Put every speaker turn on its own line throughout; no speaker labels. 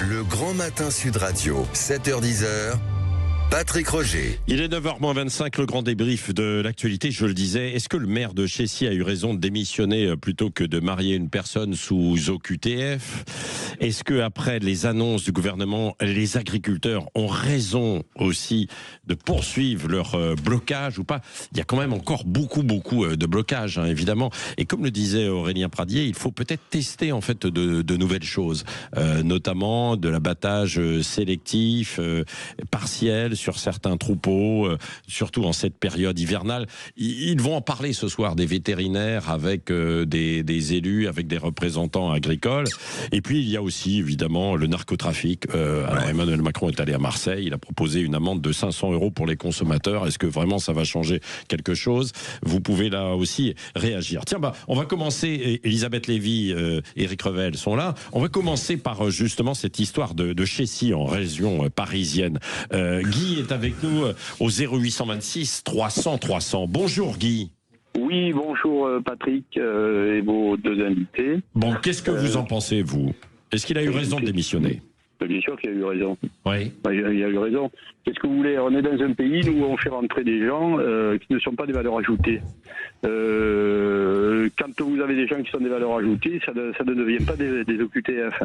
Le Grand Matin Sud Radio, 7h-10h. Patrick Roger.
Il est 9h-25, le grand débrief de l'actualité. Je le disais, est-ce que le maire de Chécy a eu raison de démissionner plutôt que de marier une personne sous OQTF? Est-ce que après les annonces du gouvernement, les agriculteurs ont raison aussi de poursuivre leur blocage ou pas? Il y a quand même encore beaucoup de blocages, évidemment. Et comme le disait Aurélien Pradier, il faut peut-être tester en fait de nouvelles choses, notamment de l'abattage sélectif, partiel, sur certains troupeaux, surtout en cette période hivernale. Ils vont en parler ce soir, des vétérinaires avec des élus, avec des représentants agricoles. Et puis il y a aussi évidemment le narcotrafic. Alors Emmanuel Macron est allé à Marseille, il a proposé une amende de 500 € pour les consommateurs. Est-ce que vraiment ça va changer quelque chose? Vous pouvez là aussi réagir. Tiens, on va commencer. Elisabeth Lévy, Éric Revel sont là. On va commencer par justement cette histoire de Chécy en région parisienne. Guy est avec nous au 0826 300 300. Bonjour Guy.
Oui, bonjour Patrick et vos deux invités.
Bon, qu'est-ce que vous en pensez, vous? Est-ce qu'il a eu raison de démissionner?
Bien sûr qu'il a eu raison.
Oui.
Il a eu raison. Qu'est-ce que vous voulez? On est dans un pays où on fait rentrer des gens qui ne sont pas des valeurs ajoutées. Quand vous avez des gens qui sont des valeurs ajoutées, ça ne devient pas des OQTF.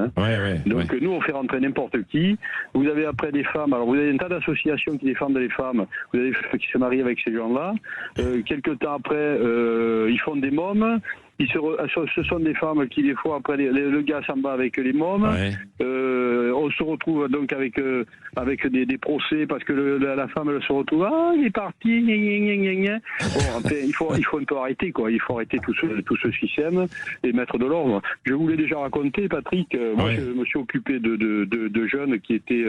Donc nous, on fait rentrer n'importe qui. Vous avez après des femmes. Alors vous avez un tas d'associations qui défendent les femmes. Vous avez des femmes qui se marient avec ces gens-là. Quelques temps après, ils font des mômes. Ce sont des femmes qui, des fois, après, le gars s'en va avec les mômes. On se retrouve donc avec des procès parce que la femme, elle se retrouve, il est parti, Bon, enfin, il faut un peu arrêter, quoi. Il faut arrêter tout ce système et mettre de l'ordre. Je vous l'ai déjà raconté, Patrick. Moi, je me suis occupé de jeunes qui étaient,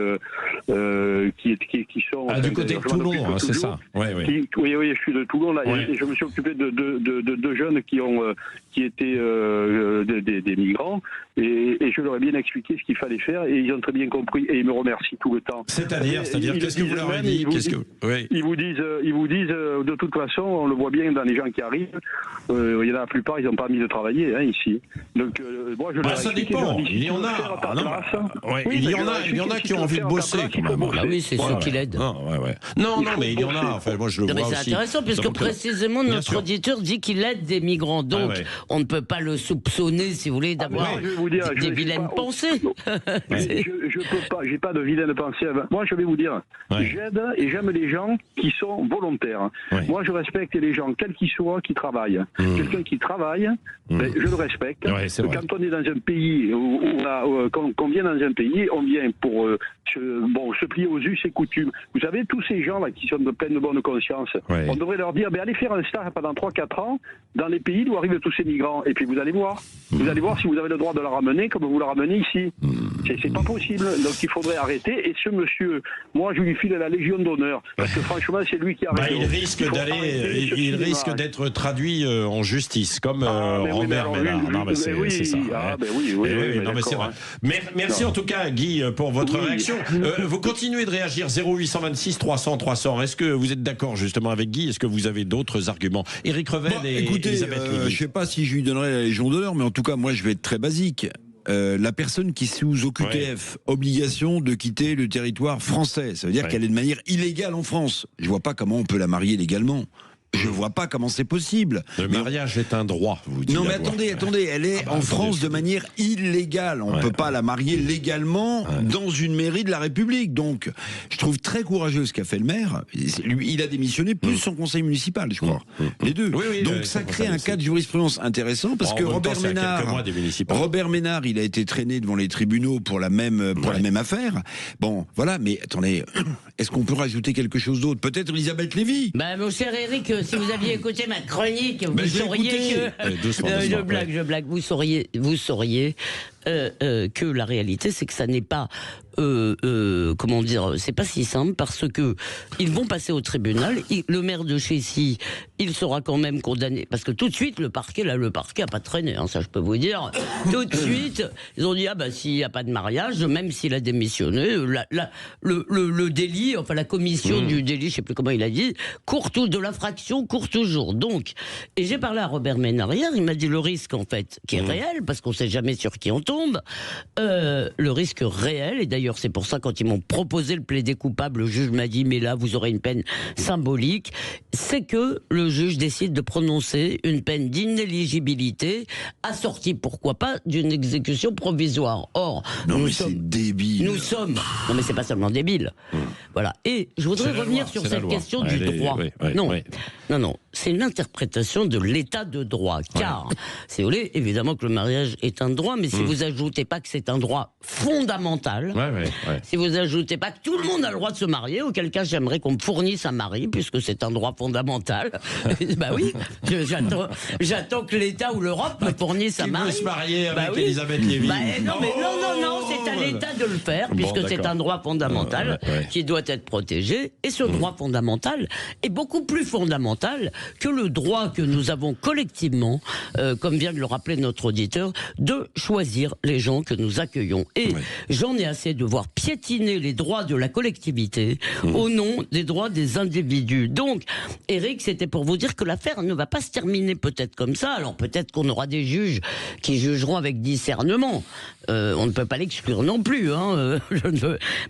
qui sont.
Du côté de Toulon, c'est ça. Oui,
je suis de Toulon, là. Et je me suis occupé de jeunes qui étaient des migrants, et je leur ai bien expliqué ce qu'il fallait faire, et ils ont très bien compris, et ils me remercient tout le temps.
C'est-à-dire qu'est-ce que vous leur avez dit?
Ils vous disent, de toute façon, on le voit bien dans les gens qui arrivent, il y en a la plupart, ils n'ont pas envie de travailler ici. Donc, moi, je leur ai
ça
expliqué,
dépend. Il y en a. Il y en a qui ont envie de bosser, quand même.
Ah oui, c'est ceux qui l'aident.
Non, mais il y en a. Enfin, moi, je le vois aussi.
C'est intéressant, puisque précisément, notre auditeur dit qu'il aide des migrants. Donc, on ne peut pas le soupçonner, si vous voulez, d'avoir des vilaines pensées.
Je peux pas, j'ai pas de vilaines pensées. Moi, je vais vous dire, j'aide et j'aime les gens qui sont volontaires. Moi, je respecte les gens, quels qu'ils soient, qui travaillent. Quelqu'un qui travaille, je le respecte. Quand on est dans un pays, qu'on vient dans un pays, on vient pour se plier aux us et coutumes. Vous savez, tous ces gens-là qui sont pleins de bonne conscience, on devrait leur dire, allez faire un stage pendant 3-4 ans dans les pays d'où arrivent tous ces migrants. Et puis vous allez voir. Vous allez voir si vous avez le droit de la ramener comme vous la ramenez ici. C'est pas possible. Donc il faudrait arrêter. Et ce monsieur, moi je lui file la Légion d'honneur. Parce que franchement, c'est lui qui a raison.
Il risque d'être traduit en justice, comme Robert Ménard. C'est ça. C'est vrai. Merci en tout cas, Guy, pour votre réaction. Vous continuez de réagir 0826 300 300. Est-ce que vous êtes d'accord justement avec Guy? Est-ce que vous avez d'autres arguments? Éric Revel et Elisabeth Lévy.
Je ne sais pas si je lui donnerai la Légion d'honneur, mais en tout cas, moi, je vais être très basique. La personne qui est sous OQTF, obligation de quitter le territoire français. Ça veut dire qu'elle est de manière illégale en France. Je ne vois pas comment on peut la marier légalement. Je vois pas comment c'est possible.
Le mariage est un droit, vous dites.
Non, mais attendez, elle est en France de manière illégale. On ne peut pas la marier légalement dans une mairie de la République. Donc, je trouve très courageux ce qu'a fait le maire. Lui, il a démissionné, plus son conseil municipal, je crois. Les deux. Donc, ça crée un cas de jurisprudence intéressant parce que Robert Ménard, il a été traîné devant les tribunaux pour la même affaire. Bon, voilà, mais attendez, est-ce qu'on peut rajouter quelque chose d'autre? Peut-être Elisabeth Lévy.
Mon cher Éric, si vous aviez écouté ma chronique, vous sauriez que...
Doucement,
je blague. Vous sauriez que la réalité, c'est que ça n'est pas... comment dire, c'est pas si simple parce que ils vont passer au tribunal. Le maire de Chécy, il sera quand même condamné parce que tout de suite le parquet a pas traîné, ça je peux vous dire. Tout de suite, ils ont dit s'il n'y a pas de mariage, même s'il a démissionné, le délit, enfin la commission du délit, je sais plus comment il a dit, de l'infraction court toujours. Donc, et j'ai parlé à Robert Ménard hier, il m'a dit le risque en fait qui est réel parce qu'on sait jamais sur qui on tombe. tombe, le risque réel, et d'ailleurs c'est pour ça quand ils m'ont proposé le plaidé coupable, le juge m'a dit mais là vous aurez une peine symbolique, c'est que le juge décide de prononcer une peine d'inéligibilité assortie pourquoi pas d'une exécution provisoire. Or,
non mais c'est débile.
Nous sommes, non mais c'est pas seulement débile. Voilà. Et je voudrais revenir sur cette question du droit. Non, c'est une interprétation de l'état de droit. Car, si vous voulez, évidemment que le mariage est un droit, mais si vous ajoutez pas que c'est un droit fondamental, si vous ajoutez pas que tout le monde a le droit de se marier, auquel cas j'aimerais qu'on me fournisse un mari, puisque c'est un droit fondamental. Bah oui, j'attends que l'État ou l'Europe me fournisse un mari.
Qui veut se marier avec Elisabeth Lévy?
Non, c'est à l'État de le faire, puisque c'est un droit fondamental qui doit être protégé. Et ce droit fondamental est beaucoup plus fondamental que le droit que nous avons collectivement, comme vient de le rappeler notre auditeur, de choisir les gens que nous accueillons. Et j'en ai assez de voir piétiner les droits de la collectivité au nom des droits des individus. Donc, Eric, c'était pour vous dire que l'affaire ne va pas se terminer peut-être comme ça. Alors peut-être qu'on aura des juges qui jugeront avec discernement. On ne peut pas l'exclure non plus.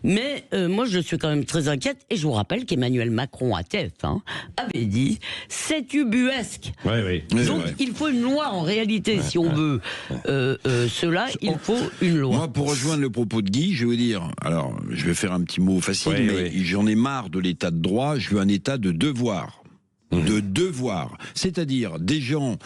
Mais moi, je suis quand même très inquiète. Et je vous rappelle qu'Emmanuel Macron à TF1 avait dit c'est ubuesque. Donc il faut une loi en réalité si on veut cela. Il faut une loi.
Moi, pour rejoindre le propos de Guy, je veux dire, alors je vais faire un petit mot facile, mais j'en ai marre de l'état de droit. Je veux un état de devoir. De devoir, c'est-à-dire des gens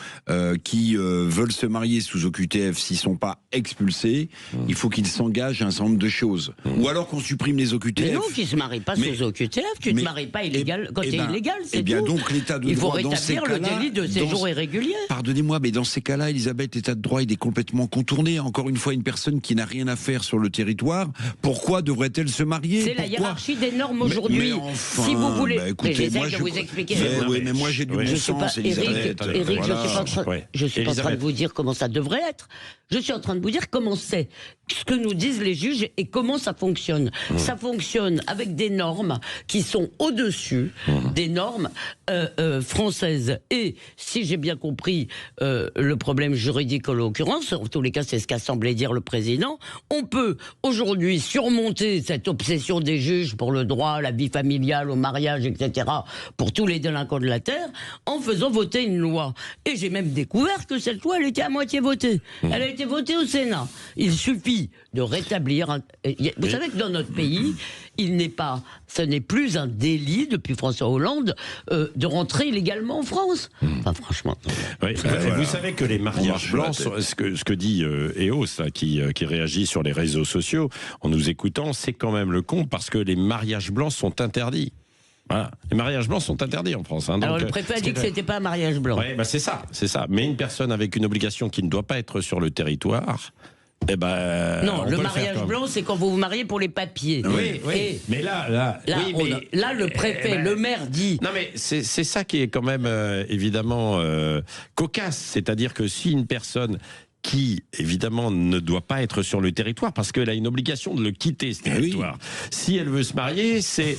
qui veulent se marier sous OQTF, s'ils ne sont pas expulsés, il faut qu'ils s'engagent à un certain nombre de choses. Ou alors qu'on supprime les OQTF.
Mais non, qu'ils ne se marient pas sous OQTF, tu ne te maries pas illégal, quand tu es illégal, c'est tout.
Bien donc l'état de droit dans ces cas-là...
Il faut rétablir le délit de séjour irrégulier.
Pardonnez-moi, mais dans ces cas-là, Elisabeth, l'état de droit, il est complètement contourné. Encore une fois, une personne qui n'a rien à faire sur le territoire, pourquoi devrait-elle se marier?
C'est la hiérarchie des normes aujourd'hui.
Enfin,
si vous voulez...
écoutez,
j'essaie de vous expliquer...
mais moi j'ai du bon sens,
Eric, je suis pas en train de vous dire comment ça devrait être. Je suis en train de vous dire comment c'est, ce que nous disent les juges et comment ça fonctionne. Ça fonctionne avec des normes qui sont au-dessus des normes françaises. Et si j'ai bien compris le problème juridique en l'occurrence, en tous les cas c'est ce qu'a semblé dire le président, on peut aujourd'hui surmonter cette obsession des juges pour le droit, la vie familiale, au mariage, etc., pour tous les délinquants de la terre, en faisant voter une loi. Et j'ai même découvert que cette loi, elle était à moitié votée. Elle a été votée au Sénat. Il suffit de rétablir... Vous savez que dans notre pays, ce n'est plus un délit, depuis François Hollande, de rentrer illégalement en France. Enfin, franchement...
Vous savez que les mariages blancs, ce que dit EOS, qui réagit sur les réseaux sociaux, en nous écoutant, c'est quand même le con, parce que les mariages blancs sont interdits. Voilà. Les mariages blancs sont interdits en France. Donc,
alors le préfet a dit que c'était pas un mariage blanc.
Oui, c'est ça. Mais une personne avec une obligation qui ne doit pas être sur le territoire...
non, le mariage blanc, c'est quand vous vous mariez pour les papiers.
Oui. Mais là,
le préfet, le maire dit...
Non, mais c'est ça qui est quand même, évidemment, cocasse. C'est-à-dire que si une personne... qui, évidemment, ne doit pas être sur le territoire, parce qu'elle a une obligation de le quitter, ce territoire. Si elle veut se marier, c'est...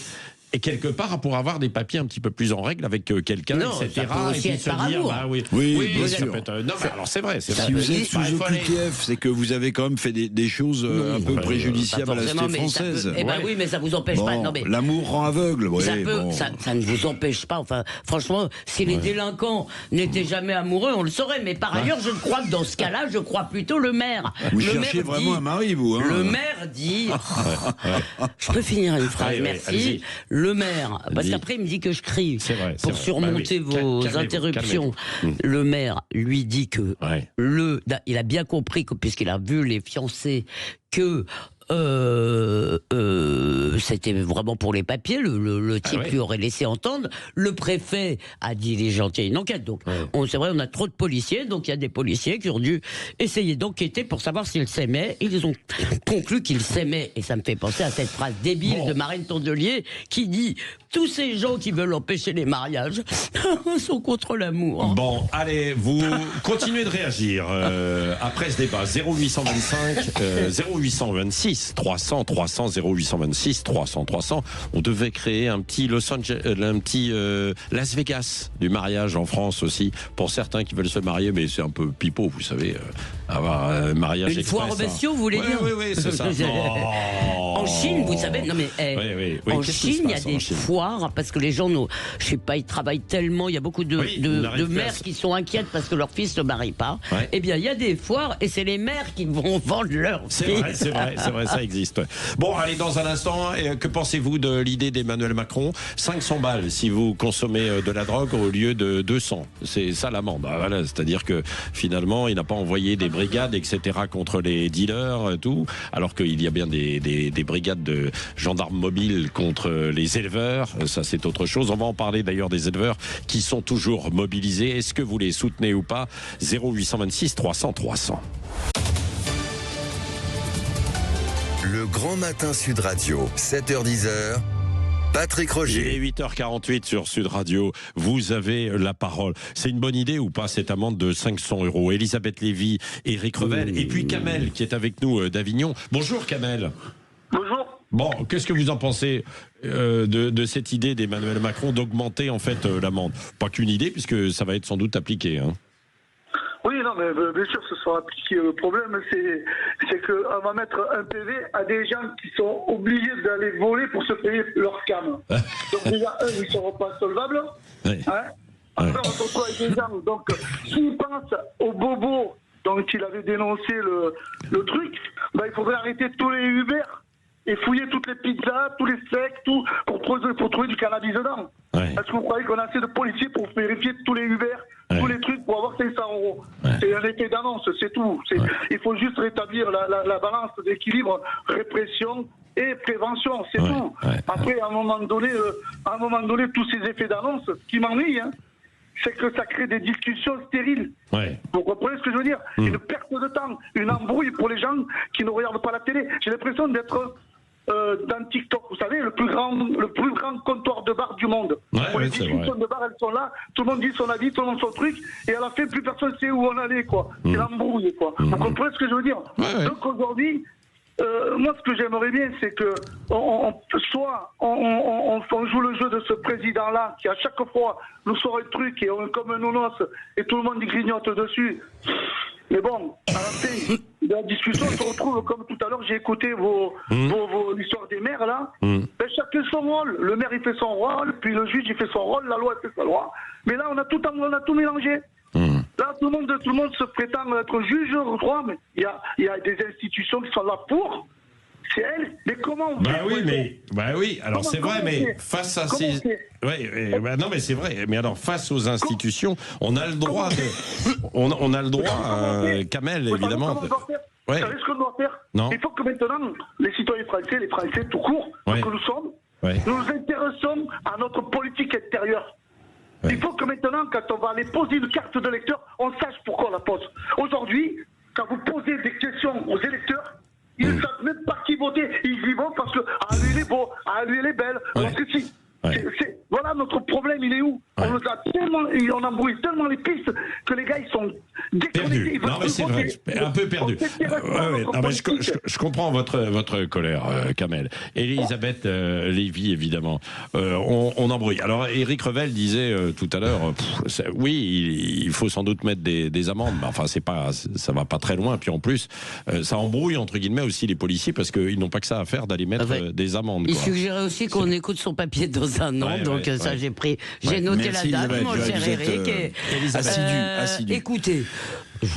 Et quelque part, pour avoir des papiers un petit peu plus en règle avec quelqu'un, etc.
Ça peut aussi être par amour.
Oui, bien sûr.
Non, mais alors c'est vrai.
Si vous êtes sous OQTF, c'est que vous avez quand même fait des choses un peu préjudiciables à la société française.
Oui, mais ça vous empêche pas. Non, mais
l'amour rend aveugle.
Ça ne vous empêche pas. Enfin, franchement, si les délinquants n'étaient jamais amoureux, on le saurait. Mais par ailleurs, je crois que dans ce cas-là, je crois plutôt le maire.
Vous cherchez vraiment un mari, vous.
Le maire dit... Je peux finir une phrase, merci. Le maire, parce qu'après il me dit que je crie pour surmonter vos interruptions. Le maire lui dit que il a bien compris que, puisqu'il a vu les fiancés, que c'était vraiment pour les papiers, le type lui aurait laissé entendre. Le préfet a diligenté une enquête. Donc, c'est vrai, on a trop de policiers, donc il y a des policiers qui ont dû essayer d'enquêter pour savoir s'ils s'aimaient. Ils ont conclu qu'ils s'aimaient. Et ça me fait penser à cette phrase débile de Marine Tondelier qui dit « Tous ces gens qui veulent empêcher les mariages sont contre l'amour. »
Bon, allez, vous continuez de réagir après ce débat. 0825, 0826 0826 300 300 0826 300 300. On devait créer un petit Las Vegas du mariage en France aussi pour certains qui veulent se marier, mais c'est un peu pipeau, vous savez, avoir un mariage
une
express.
Foire aux bestiaux, vous voulez dire?
Oui, c'est ça.
En Chine, vous savez, non mais en Chine, il y a des foires parce que les gens, je sais pas, ils travaillent tellement, il y a beaucoup de mères qui sont inquiètes parce que leur fils ne marie pas. Ouais. Eh bien, il y a des foires et c'est les mères qui vont vendre leur fils.
C'est vrai, ça existe. Bon, allez, dans un instant, que pensez-vous de l'idée d'Emmanuel Macron? 500 balles si vous consommez de la drogue au lieu de 200. C'est ça l'amende. Voilà, c'est-à-dire que finalement, il n'a pas envoyé des brigades, etc., contre les dealers, tout, alors qu'il y a bien des brigades de gendarmes mobiles contre les éleveurs. Ça, c'est autre chose. On va en parler d'ailleurs des éleveurs qui sont toujours mobilisés. Est-ce que vous les soutenez ou pas? 0826 300 300.
Le Grand Matin Sud Radio, 7h-10h. Patrick Roger.
Il est 8h48 sur Sud Radio. Vous avez la parole. C'est une bonne idée ou pas, cette amende de 500 €? Elisabeth Lévy, Éric Revel et puis Kamel qui est avec nous d'Avignon. Bonjour Kamel.
Bonjour.
Bon, qu'est-ce que vous en pensez de cette idée d'Emmanuel Macron d'augmenter en fait l'amende? Pas qu'une idée, puisque ça va être sans doute appliqué. Hein.
Oui, non, mais bien sûr, ce sera appliqué. Le problème, c'est qu'on va mettre un PV à des gens qui sont obligés d'aller voler pour se payer leur scam. Donc déjà, eux, ils ne seront pas solvables. Oui. Hein. Après, on se retrouve avec des gens. Donc, s'ils pensent aux bobos dont il avait dénoncé le truc, bah, il faudrait arrêter tous les Uber et fouiller toutes les pizzas, tous les steaks, tout, pour trouver du cannabis dedans. Ouais. Est-ce que vous croyez qu'on a assez de policiers pour vérifier tous les Uber, tous les trucs pour avoir 500 €? C'est un effet d'annonce, c'est tout. Il faut juste rétablir la balance d'équilibre, répression et prévention, c'est tout. Après, à un moment donné, tous ces effets d'annonce, ce qui m'ennuie, c'est que ça crée des discussions stériles. Vous comprenez ce que je veux dire? Une perte de temps, une embrouille pour les gens qui ne regardent pas la télé. J'ai l'impression d'être dans TikTok, vous savez, le plus grand comptoir de bar du monde. Les discussions de bar, elles sont là, tout le monde dit son avis, tout le monde son truc, et à la fin, plus personne sait où on allait, quoi. C'est l'embrouille, quoi. Vous comprenez ce que je veux dire? Donc aujourd'hui, moi, ce que j'aimerais bien, c'est que soit on joue le jeu de ce président-là, qui à chaque fois nous sort un truc et on est comme un nounours et tout le monde y grignote dessus. Mais bon, à la fin de la discussion, on se retrouve comme tout à l'heure. J'ai écouté l'histoire des maires là. Ben, chacun son rôle. Le maire il fait son rôle, puis le juge il fait son rôle, la loi elle fait sa loi. Mais là on a tout mélangé. Là tout le monde se prétend être juge, je crois, mais il y a des institutions qui sont là pour. C'est elle. Mais comment on fait
oui. Alors c'est vrai, mais face à ces, non mais c'est vrai. Mais alors face aux institutions, on a le droit on a le droit, Kamel, évidemment.
Vous savez ce qu'on doit faire? Non. Il faut que maintenant les citoyens français, les Français tout court, que nous sommes, nous nous intéressons à notre politique intérieure. Il faut que maintenant, quand on va aller poser une carte de lecteur, on sache pourquoi on la pose. Aujourd'hui, quand vous posez des questions aux électeurs, ils ne savent même pas qui voter. Ils y vont parce que lui il est beau, lui elle est belle. Alors que si. Voilà notre problème, il est où? On nous a tellement, on embrouille tellement les pistes que les gars ils sont déconnectés.
Non mais c'est vrai, un peu perdu. Je comprends votre colère, Kamel. Elisabeth Lévy, évidemment. On embrouille. Alors Éric Revel disait tout à l'heure, oui, il faut sans doute mettre des amendes, mais enfin ça va pas très loin. Puis en plus, ça embrouille entre guillemets aussi les policiers parce qu'ils n'ont pas que ça à faire d'aller mettre des amendes.
Il suggérait aussi qu'on écoute son papier dans un an, ça j'ai noté la date, mon cher Eric. Assidu. Écoutez, il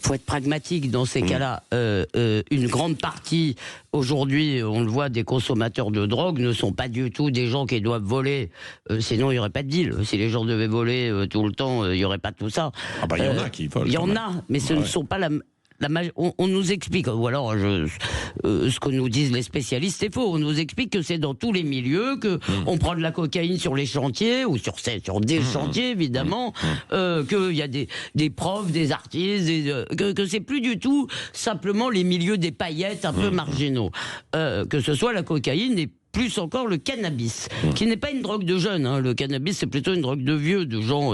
faut être pragmatique dans ces cas-là. Une grande partie, aujourd'hui, on le voit, des consommateurs de drogue ne sont pas du tout des gens qui doivent voler. Sinon, il n'y aurait pas de deal. Si les gens devaient voler tout le temps, il n'y aurait pas tout ça.
Il y en a qui volent.
Il y en a, mais ce ne sont pas on nous explique, ou alors ce que nous disent les spécialistes, c'est faux. On nous explique que c'est dans tous les milieux, que on prend de la cocaïne sur les chantiers, ou sur des chantiers évidemment, qu'il y a des profs, des artistes, que c'est plus du tout simplement les milieux des paillettes un peu marginaux. Que ce soit la cocaïne plus encore le cannabis, qui n'est pas une drogue de jeunes. Hein. Le cannabis, c'est plutôt une drogue de vieux, de gens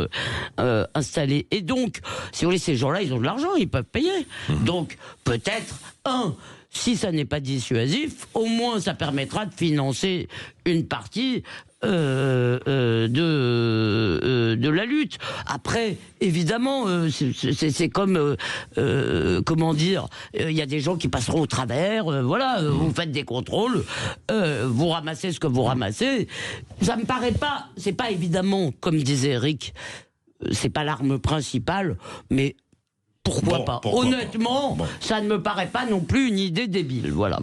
installés. Et donc, si vous voulez, ces gens-là, ils ont de l'argent, ils peuvent payer. Donc, peut-être, si ça n'est pas dissuasif, au moins ça permettra de financer une partie de la lutte. Après, évidemment, c'est comme, comment dire, il y a des gens qui passeront au travers, vous faites des contrôles, vous ramassez ce que vous ramassez. Ça me paraît pas, c'est pas évidemment, comme disait Eric, c'est pas l'arme principale, mais pourquoi pas. Honnêtement, ça ne me paraît pas non plus une idée débile, voilà.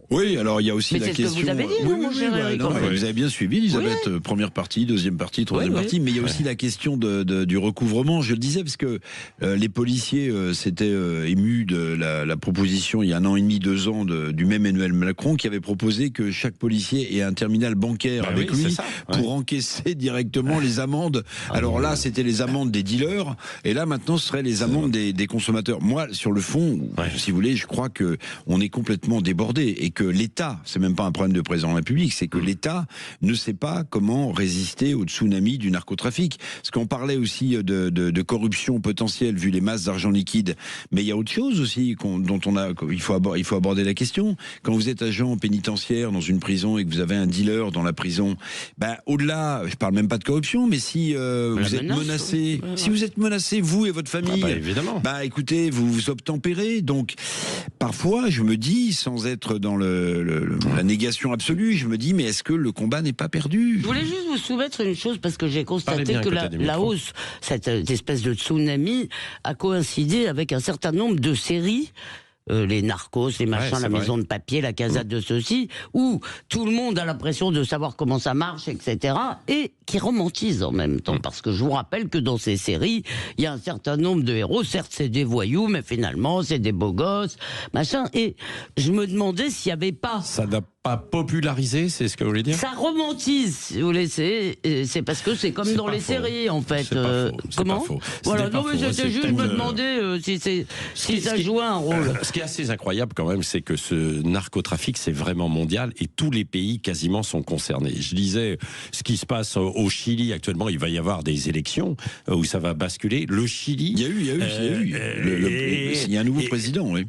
Oui, alors il y a aussi la question.
C'est ce que vous avez dit, mon cher Eric.
Vous avez bien suivi, Elisabeth. Première partie, deuxième partie, troisième partie. Mais il y a aussi la question du recouvrement. Je le disais parce que les policiers s'étaient émus de la proposition il y a 1 an et demi, 2 ans du même Emmanuel Macron qui avait proposé que chaque policier ait un terminal bancaire avec lui pour encaisser directement les amendes. Alors là, c'était les amendes des dealers, et là maintenant, ce seraient les amendes des consommateurs. Moi, sur le fond, si vous voulez, je crois que on est complètement débordé et que l'État, c'est même pas un problème de président de la République, c'est que l'État ne sait pas comment résister au tsunami du narcotrafic. Parce qu'on parlait aussi de corruption potentielle vu les masses d'argent liquide, mais il y a autre chose aussi dont il faut aborder la question. Quand vous êtes agent pénitentiaire dans une prison et que vous avez un dealer dans la prison, au-delà, je parle même pas de corruption, mais si vous êtes menacé, vous et votre famille,
évidemment.
Écoutez, vous obtempérez. Donc parfois, je me dis, sans être dans la négation absolue, je me dis, mais est-ce que le combat n'est pas perdu?
Je voulais juste vous soumettre une chose, parce que j'ai constaté que la hausse, cette espèce de tsunami, a coïncidé avec un certain nombre de séries, les narcos, les machins, la maison de papier, la casade de ceci, où tout le monde a l'impression de savoir comment ça marche, etc., et qui romantise en même temps, parce que je vous rappelle que dans ces séries, il y a un certain nombre de héros, certes c'est des voyous, mais finalement c'est des beaux gosses, machin, et je me demandais s'il n'y avait pas...
Ça n'a pas popularisé, c'est ce que vous voulez dire?
Ça romantise, si vous voulez, c'est parce que c'est comme dans les séries, en fait. Comment? Voilà, non mais c'était juste, je me demandais si ça jouait un rôle.
Ce qui est assez incroyable quand même, c'est que ce narcotrafic, c'est vraiment mondial et tous les pays quasiment sont concernés. Je disais, ce qui se passe au Chili actuellement, il va y avoir des élections où ça va basculer. Le Chili...
Il y a eu. Il y a un nouveau président, oui.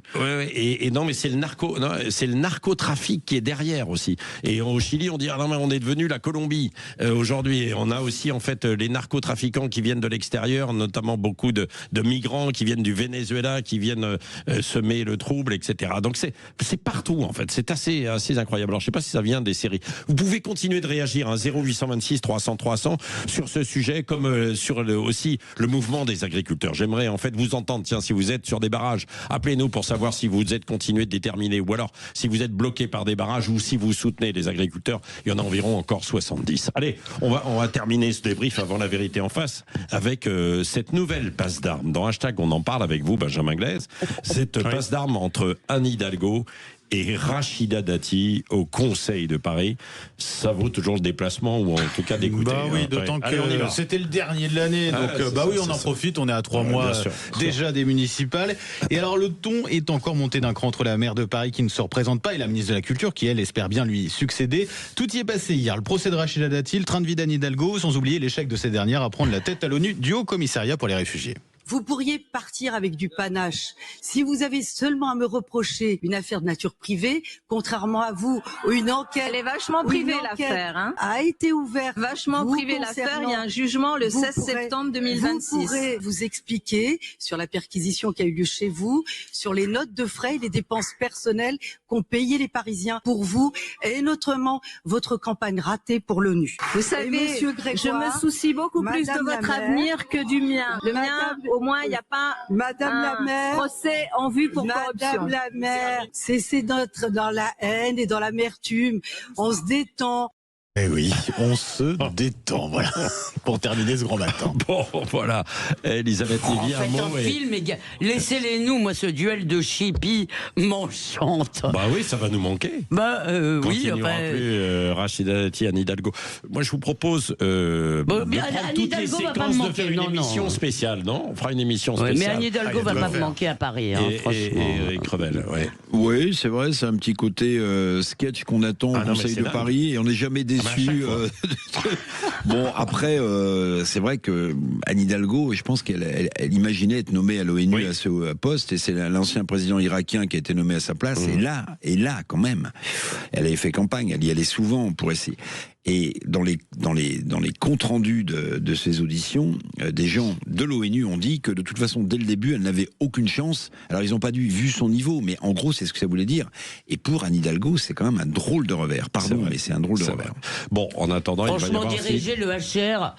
Et non, mais c'est le narcotrafic qui est derrière aussi. Et au Chili, on dit, non, mais on est devenu la Colombie aujourd'hui. On a aussi, en fait, les narcotrafiquants qui viennent de l'extérieur, notamment beaucoup de migrants qui viennent du Venezuela, qui viennent semer le trouble, etc. Donc c'est partout, en fait. C'est assez incroyable. Alors, je ne sais pas si ça vient des séries. Vous pouvez continuer de réagir à 0826 300 300 sur ce sujet, comme sur aussi le mouvement des agriculteurs. J'aimerais, en fait, vous entendre. Tiens, si vous êtes sur des barrages, appelez-nous pour savoir si vous êtes continué de déterminer, ou alors si vous êtes bloqué par des barrages, ou si vous soutenez les agriculteurs. Il y en a environ encore 70. Allez, on va terminer ce débrief avant la vérité en face avec cette nouvelle passe d'armes. Dans Hashtag, on en parle avec vous, Benjamin Glaise. Cette passe d'armes entre Anne Hidalgo et Rachida Dati au Conseil de Paris. Ça vaut toujours le déplacement, ou en tout cas d'écouter.
D'autant que c'était le dernier de l'année, donc on en profite, on est à 3 mois déjà des municipales. Et alors le ton est encore monté d'un cran entre la maire de Paris qui ne se représente pas et la ministre de la Culture qui, elle, espère bien lui succéder. Tout y est passé hier, le procès de Rachida Dati, le train de vie d'Anne Hidalgo, sans oublier l'échec de ces dernières à prendre la tête à l'ONU du Haut Commissariat pour les réfugiés.
Vous pourriez partir avec du panache. Si vous avez seulement à me reprocher une affaire de nature privée, contrairement à vous, une enquête...
Elle est vachement privée, l'affaire. Hein,
a été ouverte.
Vachement privée, l'affaire. Il y a un jugement le 16 septembre 2026.
Vous pourrez vous expliquer sur la perquisition qui a eu lieu chez vous, sur les notes de frais et les dépenses personnelles qu'ont payé les Parisiens pour vous, et notamment votre campagne ratée pour l'ONU.
Vous savez, je me soucie beaucoup plus de votre avenir que du mien. Le mien... Au moins, il n'y a pas un procès en vue pour corruption.
Madame la maire, cessez d'être dans la haine et dans l'amertume. On se détend.
Eh oui, on se détend, voilà, pour terminer ce grand matin.
Bon, voilà, Elisabeth Lévy, un mot.
Film, laissez-les nous, moi, ce duel de chipie m'enchante.
Bah oui, ça va nous manquer.
Oui.
Il n'y aura plus Rachida Dati, Anne Hidalgo. Moi, je vous propose de prendre toutes les séquences, de faire une émission spéciale, non? On fera une émission spéciale.
Mais Anne Hidalgo va pas me manquer à Paris, franchement.
Et Crevel, ouais.
Oui, c'est vrai, c'est un petit côté sketch qu'on attend au Conseil de Paris et on n'est jamais déçu. Bon, après, c'est vrai que Anne Hidalgo, je pense qu'elle imaginait être nommée à l'ONU à ce poste, et c'est l'ancien président irakien qui a été nommé à sa place. Et là, quand même, elle avait fait campagne, elle y allait souvent pour essayer. Et dans les comptes rendus de ces auditions, des gens de l'ONU ont dit que de toute façon, dès le début, elle n'avait aucune chance. Alors, ils n'ont pas vu son niveau, mais en gros, c'est ce que ça voulait dire. Et pour Anne Hidalgo, c'est quand même un drôle de revers. Pardon, mais c'est un drôle de revers.
Bon, en attendant,
franchement,
il va y avoir
diriger le HR,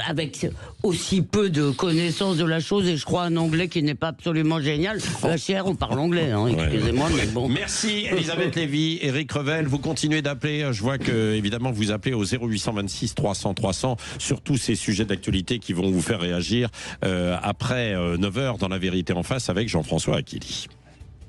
avec aussi peu de connaissances de la chose, et je crois un anglais qui n'est pas absolument génial. Le HR, on parle anglais, hein, excusez-moi, mais bon.
Merci Elisabeth Lévy, Éric Revel, vous continuez d'appeler. Je vois que, évidemment, vous appelez au 0826 300 300 sur tous ces sujets d'actualité qui vont vous faire réagir après 9h dans La Vérité en face avec Jean-François Aquili.